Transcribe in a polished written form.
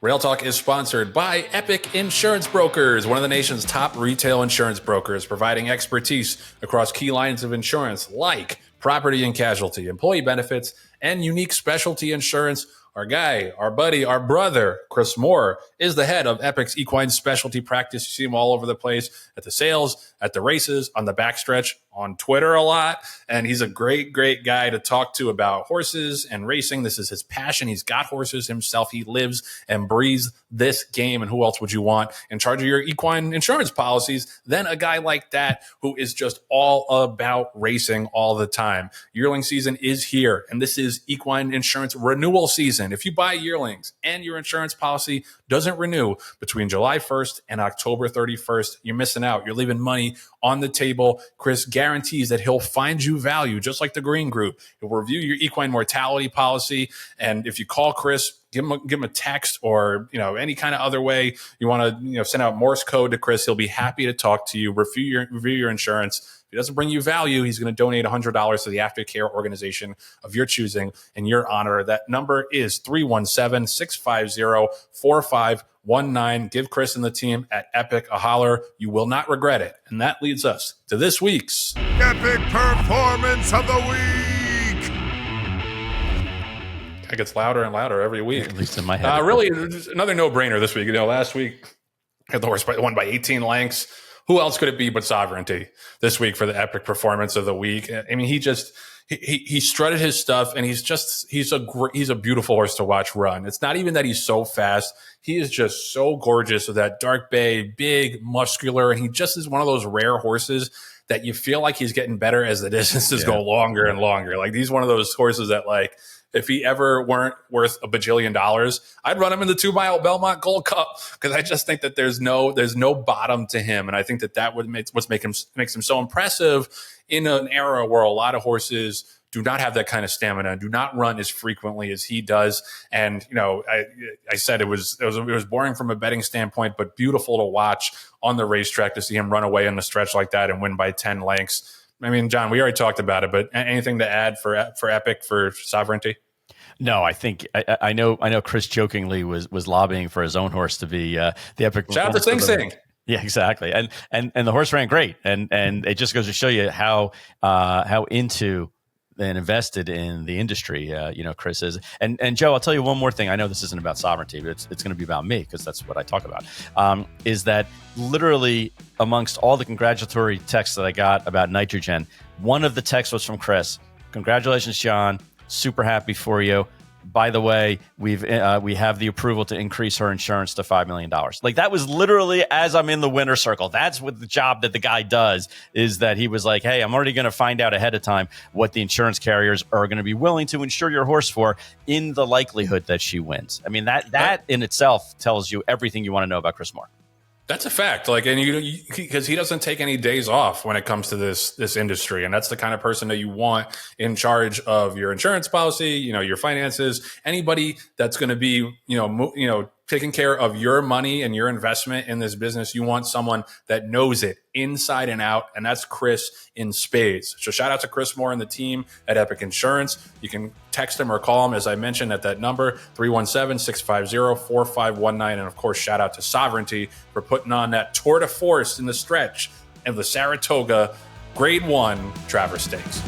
Rail Talk is sponsored by Epic Insurance Brokers, one of the nation's top retail insurance brokers, providing expertise across key lines of insurance like property and casualty, employee benefits, and unique specialty insurance. Our guy, our buddy, our brother, Chris Moore, is the head of Epic's equine specialty practice. You see him all over the place at the sales, at the races, on the backstretch, on Twitter a lot. And he's a great, great guy to talk to about horses and racing. This is his passion. He's got horses himself. He lives and breathes this game. And who else would you want in charge of your equine insurance policies than a guy like that who is just all about racing all the time? Yearling season is here, and this is equine insurance renewal season. If you buy yearlings and your insurance policy doesn't renew between July 1st and October 31st, you're missing out. You're leaving money on the table. Chris guarantees that he'll find you value, just like the Green Group. He'll review your equine mortality policy, and if you call Chris, give him a text or any kind of other way you want to send out Morse code to Chris. He'll be happy to talk to you, review your insurance. If it doesn't bring you value, he's going to donate $100 to the aftercare organization of your choosing in your honor. That number is 317-650-4519. Give Chris and the team at Epic a holler. You will not regret it. And that leads us to this week's Epic Performance of the Week. It gets louder and louder every week. At least in my head. Really, another no-brainer this week. Last week, the horse won by 18 lengths. Who else could it be but Sovereignty this week for the Epic Performance of the Week? I mean, he strutted his stuff, and he's a beautiful horse to watch run. It's not even that he's so fast. He is just so gorgeous with that dark bay, big, muscular, and he just is one of those rare horses that you feel like he's getting better as the distances go longer and longer. Like, he's one of those horses that, like, if he ever weren't worth $1 bajillion, I'd run him in the 2-mile Belmont Gold Cup, because I just think that there's no bottom to him, and I think that would makes him so impressive in an era where a lot of horses do not have that kind of stamina, do not run as frequently as he does. And I said it was boring from a betting standpoint, but beautiful to watch on the racetrack to see him run away in the stretch like that and win by 10 lengths. I mean, John, we already talked about it, but anything to add for Epic, for Sovereignty? No, I think I know Chris jokingly was lobbying for his own horse to be the Epic. Shout out to Sing Sing. Yeah, exactly. And the horse ran great. And it just goes to show you how into and invested in the industry, Chris is. And Joe, I'll tell you one more thing. I know this isn't about Sovereignty, but it's going to be about me, because that's what I talk about, is that literally amongst all the congratulatory texts that I got about Nitrogen, one of the texts was from Chris. Congratulations, John. Super happy for you. By the way, we have the approval to increase her insurance to $5 million. Like, that was literally as I'm in the winner's circle. That's what the job that the guy does, is that he was like, hey, I'm already going to find out ahead of time what the insurance carriers are going to be willing to insure your horse for in the likelihood that she wins. I mean, that in itself tells you everything you want to know about Chris Moore. That's a fact. Like, and because he doesn't take any days off when it comes to this industry, and that's the kind of person that you want in charge of your insurance policy, your finances, anybody that's going to be, taking care of your money and your investment in this business. You want someone that knows it inside and out, and that's Chris in spades. So shout out to Chris Moore and the team at Epic Insurance. You can text him or call him, as I mentioned, at that number, 317-650-4519. And of course, shout out to Sovereignty for putting on that tour de force in the stretch of the Saratoga Grade 1 Travers Stakes.